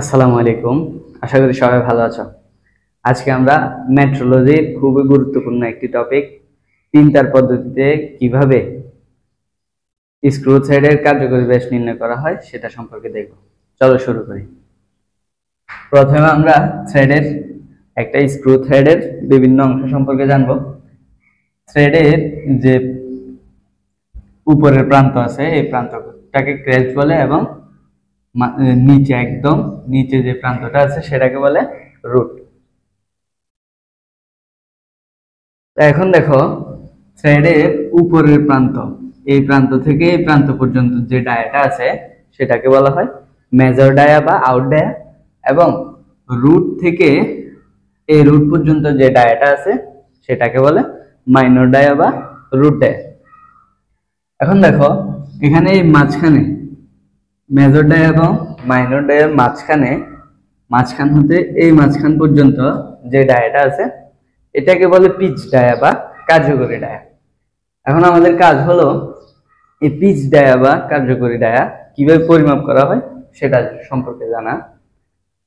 আসসালামু আলাইকুম। আশা করি সবাই ভালো আছো। আজকে আমরা মেট্রোলজির খুবই গুরুত্বপূর্ণ একটি টপিক, তিন তার পদ্ধতিতে কিভাবে স্ক্রু থ্রেডের কার্যকরী ব্যাস নির্ণয় করা হয় সেটা সম্পর্কে দেখব। চলো শুরু করি। প্রথমে আমরা থ্রেডের একটা স্ক্রু থ্রেডের বিভিন্ন অংশ সম্পর্কে জানব। থ্রেডের যে উপরের প্রান্ত আছে এই প্রান্তটাকে ক্রেস্ট বলে এবং নিচে একদম নিচে যে প্রান্তটা আছে সেটাকে বলে রুট। এখন দেখো, থ্রেডের উপরের প্রান্ত, এই প্রান্ত থেকে এই প্রান্ত পর্যন্ত যে ডায়াটা আছে সেটাকে বলা হয় মেজর ডায়া বা আউট ডায়া, এবং রুট থেকে এই রুট পর্যন্ত যে ডায়াটা আছে সেটাকে বলে মাইনর ডায়া বা রুট ডায়া। এখন দেখো, এখানে এই মাঝখানে মেজর ডায়া এবং মাইনর ডায়ার মাঝখান হতে এই মাঝখান পর্যন্ত যে ডায়াটা আছে এটাকে বলে পিচ ডায়া বা কার্যকরী ডায়া। এখন আমাদের কাজ হলো এই পিচ ডায়া বা কার্যকরী ডায়া কিভাবে পরিমাপ করা হয় সেটা সম্পর্কে জানা।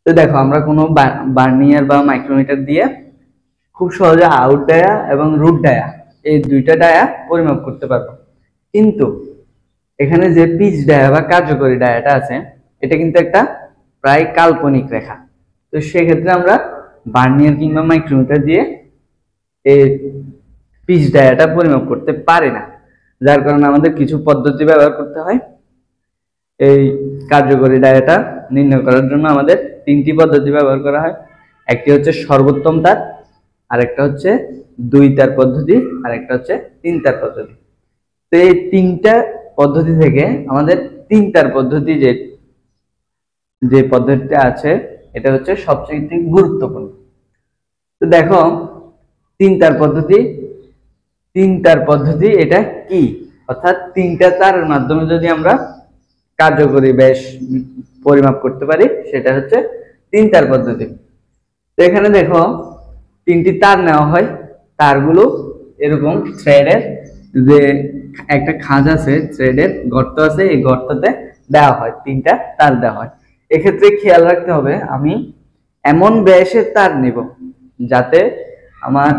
তো দেখো, আমরা কোনো ভার্নিয়ার বা মাইক্রোমিটার দিয়ে খুব সহজে আউট ডায়া এবং রুট ডায়া এই দুইটা ডায়া পরিমাপ করতে পারবো, কিন্তু এখানে যে পিচ ডায়া বা কার্যকরী ডায়াটা আছে এটা কিন্তু একটা প্রায় কাল্পনিক রেখা। তো সেক্ষেত্রে আমরা ভার্নিয়ার কিংবা মাইক্রোমিটার দিয়ে এই পিচ ডায়াটা পরিমাপ করতে পারি না, যার কারণে আমাদের কিছু পদ্ধতি ব্যবহার করতে হয়। এই কার্যকরী ডায়াটা নির্ণয় করার জন্য আমাদের তিনটি পদ্ধতি ব্যবহার করা হয়। একটি হচ্ছে সর্বোত্তম তার, আরেকটা হচ্ছে দুই তার পদ্ধতি, আরেকটা হচ্ছে তিন তার পদ্ধতি। তো এই তিনটা পদ্ধতি থেকে আমাদের তিন তার পদ্ধতি যে পদ্ধতিটা আছে এটা হচ্ছে সবচেয়ে গুরুত্বপূর্ণ। তো দেখো, তিন তার পদ্ধতি এটা কি, অর্থাৎ তিনটা তারের মাধ্যমে যদি আমরা কার্যকরী ব্যাস পরিমাপ করতে পারি সেটা হচ্ছে তিন তার পদ্ধতি। তো এখানে দেখো, তিনটি তার নেওয়া হয়, তারগুলো এরকম থ্রেডের যে একটা খাঁজ আছে, থ্রেডের গর্ত আছে, এই গর্ততে দেওয়া হয়, তিনটা তার দেওয়া হয়। এক্ষেত্রে খেয়াল রাখতে হবে আমি এমন ব্যাসের তার নিব যাতে আমার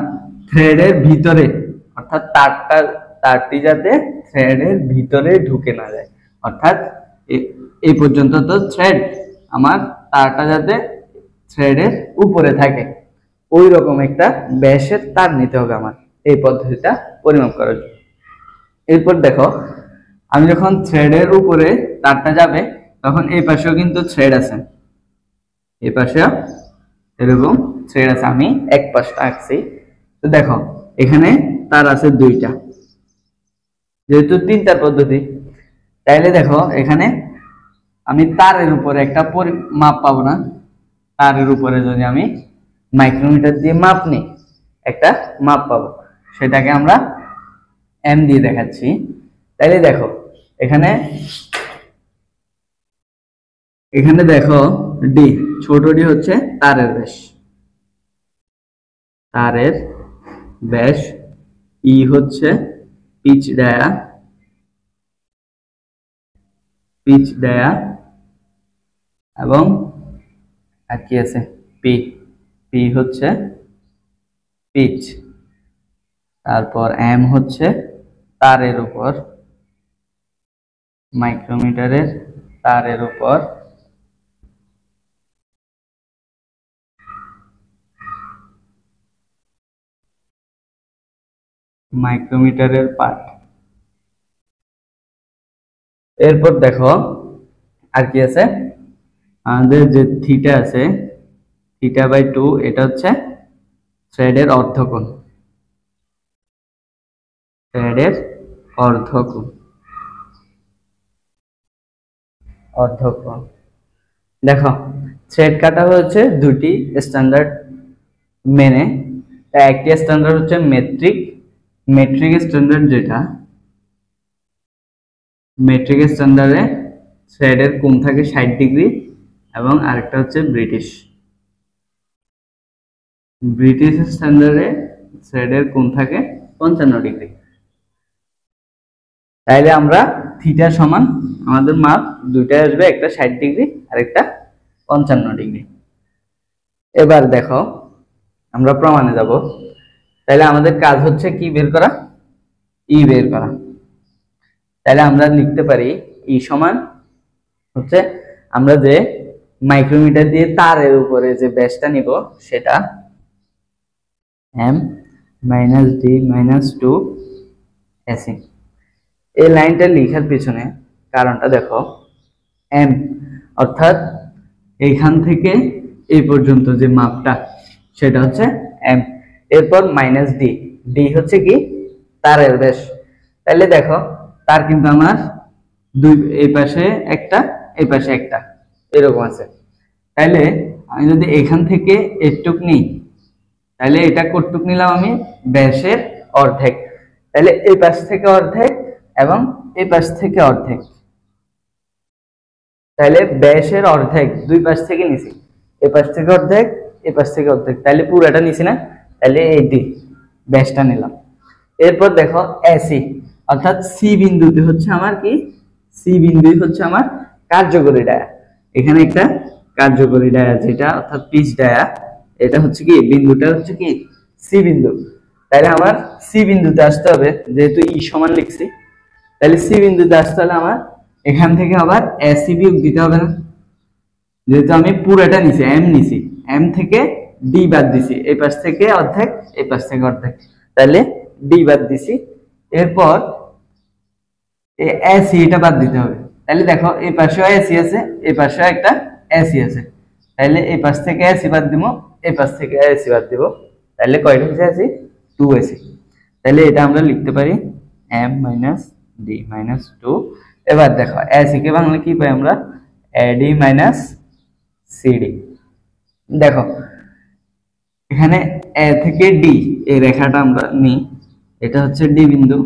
থ্রেডের ভিতরে, অর্থাৎ তারটি যাতে থ্রেডের ভিতরে ঢুকে না যায়, অর্থাৎ এই পর্যন্ত তো থ্রেড, আমার তারটা যাতে থ্রেডের উপরে থাকে ওই রকম একটা ব্যাসের তার নিতে হবে আমার এই পদ্ধতিটা পরিমাপ করার জন্য। এরপর দেখো, আমি যখন থ্রেডের উপরে তারটা যাবে তখন এই পাশেও কিন্তু থ্রেড আছে, এই পাশেও এরকম থ্রেড আছে, আমি এক পাশটা আঁকছি। তো দেখো, এখানে তার আছে দুইটা, যেহেতু তিনটার পদ্ধতি তাইলে দেখো এখানে আমি তারের উপরে একটা মাপ পাবো না। তারের উপরে যদি আমি মাইক্রোমিটার দিয়ে মাপ নিই একটা মাপ পাবো, সেটাকে আমরা এম দিয়ে দেখাচ্ছি। তাইলে দেখো এখানে দেখো ডি, ছোট ডি হচ্ছে তারের ব্যাস, ই হচ্ছে পিচ ডায়া, এবং আর কি আছে, পি হচ্ছে পিচ, তারপর এম হচ্ছে তারের উপর, মাইক্রোমিটারের তারের উপর, মাইক্রোমিটারের পার্ট। এরপর দেখো আর কি আছে, আমাদের যে থিটা আছে, থিটা বাই 2, এটা হচ্ছে থ্রেডের অর্ধকোণ, অর্ধকোণ। দেখো, থ্রেড কাটা হচ্ছে দুটি স্ট্যান্ডার্ড মেনে। একটি স্ট্যান্ডার্ড হচ্ছে মেট্রিক স্ট্যান্ডার্ড, যেটা মেট্রিক স্ট্যান্ডার্ডে থ্রেডের কোণ থাকে 60 ডিগ্রি, এবং আরেকটা হচ্ছে ব্রিটিশ স্ট্যান্ডার্ডে থ্রেডের কোণ থাকে 55 ডিগ্রি। তাইলে আমরা থিটা সমান আমাদের মাপ দুইটাই আসবে, একটা 60 ডিগ্রি আর একটা 55 ডিগ্রি। এবার দেখো আমরা প্রমাণে যাব, তাহলে আমাদের কাজ হচ্ছে কি বের করা, ই বের করা। তাহলে আমরা লিখতে পারি ই সমান হচ্ছে আমরা যে মাইক্রোমিটার দিয়ে তারের উপরে যে ব্যাসটা নিব সেটা m - d - 2 এসি। এই লাইনটা লেখার পিছনে কারণটা দেখো, m অর্থাৎ এইখান থেকে এই পর্যন্ত যে মাপটা সেটা হচ্ছে m, এরপর -d, d হচ্ছে কি তারের ব্যাস। তাহলে দেখো তার কিন্তু আমার দুই, এই পাশে একটা এই পাশে একটা এরকম আছে। তাহলে আমি যদি এখান থেকে একটুক নিই, তাহলে এটা কতটুক নিলাম আমি, ব্যাসের অর্ধেক। তাহলে এই পাশ থেকে অর্ধেক এবং এই পাশ থেকে অর্ধেক, তাহলে ব্যাসের অর্ধেক দুই পাশ থেকে নিছি, এই পাশ থেকে অর্ধেক এই পাশ থেকে অর্ধেক, তাহলে পুরোটা নিছি না, তাহলে এই ডি ব্যাসটা নিলাম। এরপর দেখো এসি অর্থাৎ সি বিন্দুতে হচ্ছে আমার কি, সি বিন্দুই হচ্ছে আমার কার্যকরী ডায়া। এখানে একটা কার্যকরী ডায়া যেটা অর্থাৎ পিচ ডায়া, এটা হচ্ছে কি বিন্দুটা হচ্ছে কি সি বিন্দু। তাহলে আমার সি বিন্দুতে আসতে হবে, যেহেতু ই সমান লিখছি, তাহলে সি বিন্দুতে আসতে হলে আমার এখান থেকে আবার এসি বিয়োগ দিতে হবে না, যেহেতু আমি পুরোটা নিছি, এম নিছি, এম থেকে ডি বাদ দিছি, এই পাশ থেকে অর্ধেক এই পাশ থেকে অর্ধেক, তাহলে ডি বাদ দিছি। এরপর এসি এটা বাদ দিতে হবে। তাহলে দেখো এই পাশেও এসি আছে, এই পাশেও একটা এসি আছে, তাহলে এই পাশ থেকে এসি বাদ দিব, এই পাশ থেকে এসি বাদ দিব, তাহলে কয়টা হচ্ছে এসি, 2 এসি। তাহলে এটা আমরা লিখতে পারি m - d - 2। এবার দেখো এসি কে বাংলা কি পাই আমরা, ad - cd। দেখো এখানে এ থেকে ডি এই রেখাটা আমরা নিই, এটা হচ্ছে ডি বিন্দু,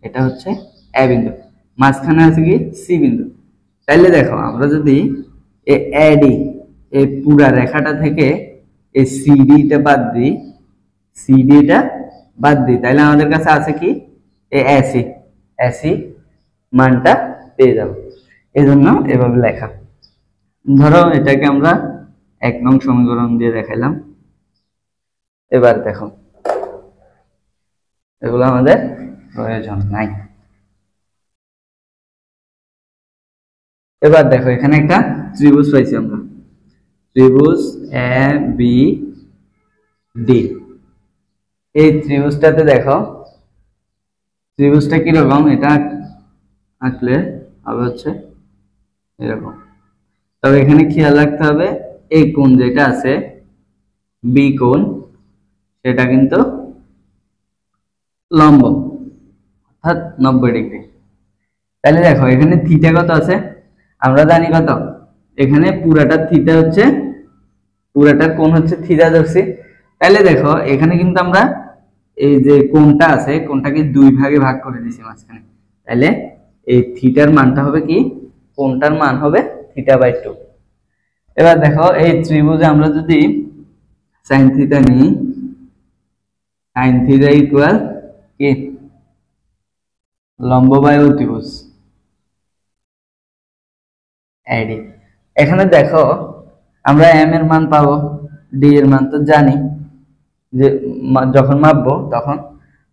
এটা হচ্ছে এ বিন্দু, মাঝখানে আছে কি সি বিন্দু। তাহলে দেখো আমরা যদি এই এডি এই পুরা রেখাটা থেকে এই সিডিটা বাদ দিই, সিডিটা বাদ দিই, তাহলে আমাদের কাছে আছে কি এই এসি, এসি মানটা পেয়ে যাব। এই জন্য এভাবে লেখা। ধরো এটাকে আমরা 1 নং সমীকরণ দিয়ে দেখাইলাম। এবার দেখো এগুলো আমাদের প্রয়োজন নাই। এবার দেখো এখানে একটা ত্রিভুজ পাইছি আমরা, ত্রিভুজ এ বি ডি। এই ত্রিভুজটাতে দেখো ত্রিভুজটা কিরকম, এটা আঁকলে হবে হচ্ছে এরকম। তবে এখানে খেয়াল রাখতে হবে এই কোণ যেটা আছে বি কোণ, সেটা কিন্তু লম্ব অর্থাৎ 90 ডিগ্রি। তাহলে দেখো এখানে থিটা কত আছে, আমরা জানি কত, এখানে পুরাটার থিটা হচ্ছে, পুরাটার কোণ হচ্ছে থিটা ধরছি। তাহলে দেখো এখানে কিন্তু আমরা এই যে কোণটা আছে কোণটাকে 2 ভাগে ভাগ করে দিয়েছি মাঝখানে, তাহলে এই থিটার মানটা হবে কি, কোণটার মান হবে θ/2। এবার দেখো এই ত্রিভুজে আমরা যদি sin থিটা নিই, sin থিটা ইকুয়াল কি লম্ব বাই অতিভুজ এডি। এখানে দেখো আমরা m এর মান পাবো, d এর মান তো জানি যে যখন মাপবো তখন।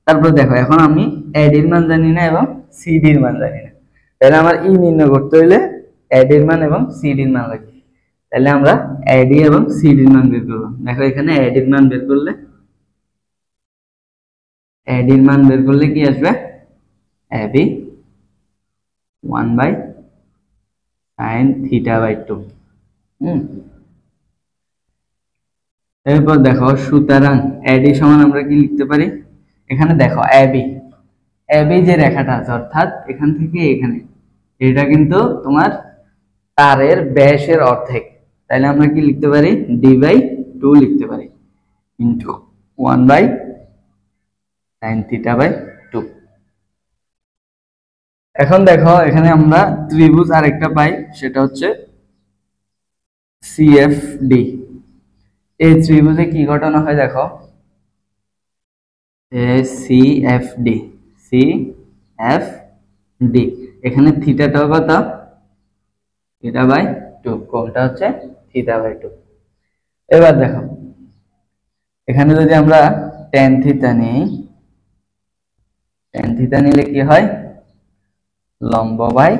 তারপর দেখো এখন আমি ad এর মান জানি না এবং cd এর মান জানি না, তাহলে আমার ই নির্ণয় করতে হলে ad এর মান এবং cd এর মান লাগবে। তাহলে আমরা ad এবং cd এর মান বের করব। দেখো এখানে ad এর মান বের করলে, ad এর মান বের করলে কি আসবে, ab 1/sin θ/2। এরপর দেখো সুতরাং ad সমান আমরা কি লিখতে পারি, এখানে দেখো ab যে রেখাটা আছে অর্থাৎ এখান থেকে এখানে, এটা কিন্তু তোমার তারের ব্যাসের অর্ধেক। তাহলে আমরা কি লিখতে পারি, d/2 লিখতে পারি ইনটু 1/sin θ/2। এখন দেখো এখানে আমরা ত্রিভুজ আরেকটা পাই, সেটা হচ্ছে CFD। এই ত্রিভুজে কি ঘটনা হয় দেখো, CFD, এখানে থিটাটাও কত, θ/2, কোণটা হচ্ছে থিটা বাই 2। এবার দেখো এখানে যদি আমরা tan থিটা নিই, tan থিটা নিলে কি হয়, লম্ব বাই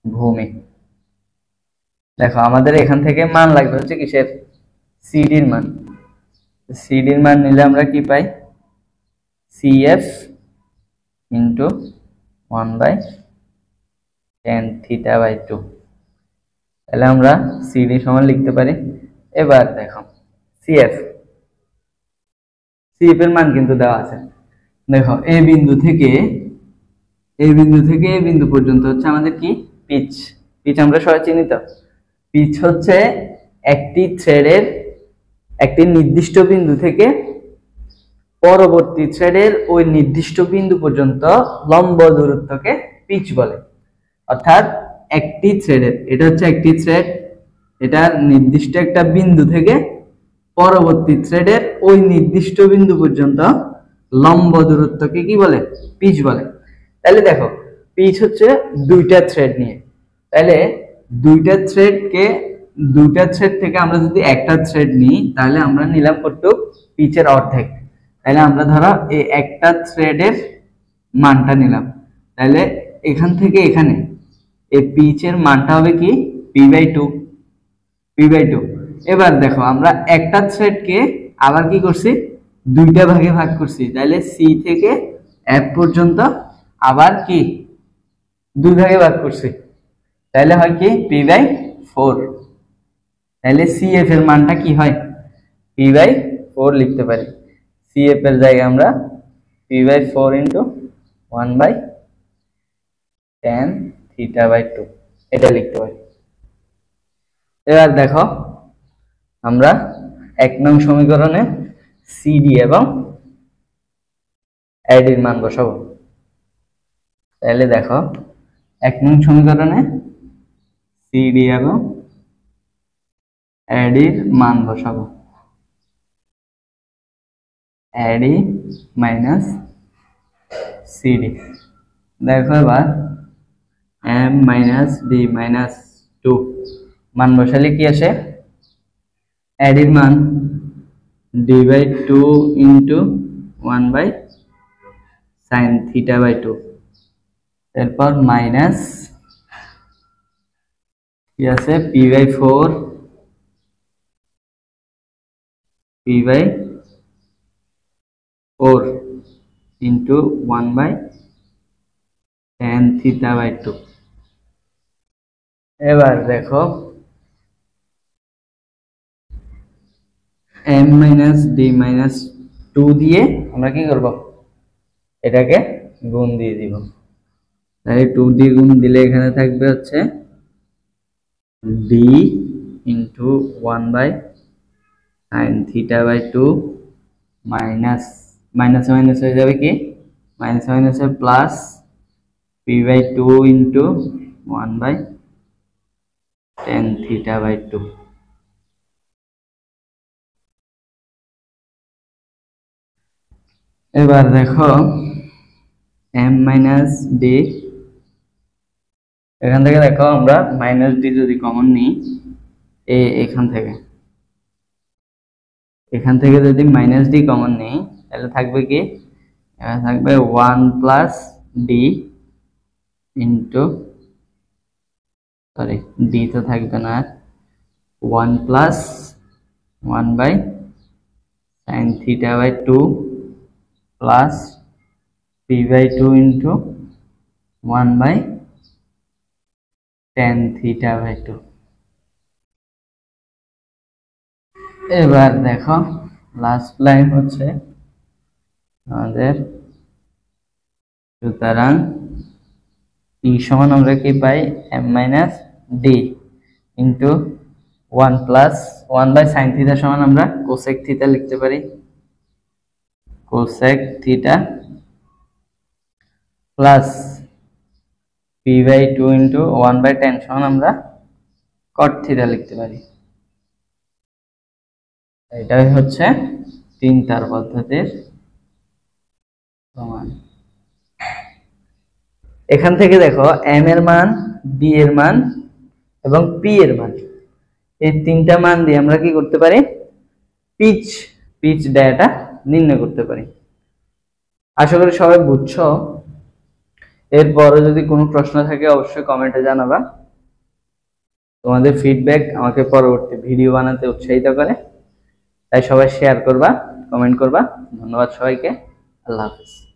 ভূমি। দেখো আমাদের এখান থেকে মান লাগবে হচ্ছে কিসের, সিডির মান। সিডির মান নিলে আমরা কি পাই, CF into 1/tan theta by 2। তাহলে আমরা সিডি সমান লিখতে পারি। এবার দেখো CF এর মান কিন্তু দেওয়া আছে। দেখো এই বিন্দু থেকে এই বিন্দু পর্যন্ত হচ্ছে আমাদের কি, পিচ। পিচ আমরা সবাই চিনি তো। পিচ হচ্ছে একটি থ্রেডের একটি নির্দিষ্ট বিন্দু থেকে পরবর্তী থ্রেডের ওই নির্দিষ্ট বিন্দু পর্যন্ত লম্ব দূরত্বকে পিচ বলে। অর্থাৎ একটি থ্রেডের, এটা হচ্ছে একটি থ্রেড, এটা নির্দিষ্ট একটা বিন্দু থেকে পরবর্তী থ্রেডের ওই নির্দিষ্ট বিন্দু পর্যন্ত লম্ব দূরত্বকে কি বলে, পিচ বলে। তাহলে দেখো পিচ হচ্ছে দুইটা থ্রেড নিয়ে, তাহলে দুইটা থ্রেড থেকে আমরা যদি একটা থ্রেড নিই তাহলে আমরা নিলাম কতটুক, পিচের অর্ধেক। তাহলে আমরা ধরো এই একটা থ্রেডের মানটা নিলাম, তাহলে এখান থেকে এখানে এই পিচের মানটা হবে কি, p/2। এবার দেখো আমরা একটা থ্রেডকে আবার কি করছি, দুইটা ভাগে ভাগ করছি, তাহলে সি থেকে এফ পর্যন্ত আবার কি দুই ভাগে ভাগ করছি, তাহলে হয় কি p/4। তাহলে CF এর মানটা কি হয়, p/4 লিখতে পারি। CF এর জায়গায় আমরা p/4 into 1/tan theta by 2 এটা লিখতে পারি। এবার দেখো আমরা 1 নং সমীকরণে সিডি এবং এডির মান বসাবো। তাহলে দেখো 1 নং সমীকরণে সিডি এবং এডির মান বসাবো। এডি মাইনাস সিডি। দেখো এবার m মাইনাস d মাইনাস 2 মান বসালে কি আসে, এডির মান d/2 into 1/sin theta by 2, এরপর মাইনাস কি আছে p/4 into 1/tan theta by 2। এবার দেখো m মাইনাস d মাইনাস 2 দিয়ে আমরা কি করব, এটাকে গুণ দিয়ে দিব। তাই 2 দিয়ে গুণ দিলে এখানে থাকবে হচ্ছে d into 1/sin theta by 2 minus minus minus হয়ে যাবে কি, minus minus plus p/2 into 1/tan theta by 2। এবার দেখো m মাইনাস d, এখান থেকে দেখো আমরা মাইনাস d যদি কমন নিই, এখান থেকে যদি মাইনাস d কমন নিই তাহলে থাকবে কি, থাকবে 1 plus d into, sorry d তো থাকবে না, 1 plus 1/sin theta by 2 plus p/2 into 1/tan theta by 2। এবার দেখো লাস্ট লাইন হচ্ছে আমাদের, সুতরাং ই সমান আমরা কি পাই, m minus D into 1 plus 1/sin theta সমান আমরা কোসেক থিটা লিখতে পারি। Cosec theta plus p/2 into 1/tan সমান আমরা কট থিটা লিখতে পারি। এটাই হচ্ছে 3 তার পদ্ধতির প্রমাণ। এখান থেকে দেখো m এর মান, d এর মান এবং p এর মান, এই তিনটা মান দিয়ে আমরা কি করতে পারি, পিচ পিচ ডায়াটা নির্ণয় করতে পারি। আশা করি সবাই বুঝছো। এরপরে যদি কোনো প্রশ্ন থাকে অবশ্যই কমেন্টে জানাবা। তোমাদের ফিডব্যাক আমাকে পরবর্তী ভিডিও বানাতে উৎসাহিত করে, তাই সবাই শেয়ার করবা, কমেন্ট করবা। ধন্যবাদ সবাইকে। আল্লাহ হাফেজ।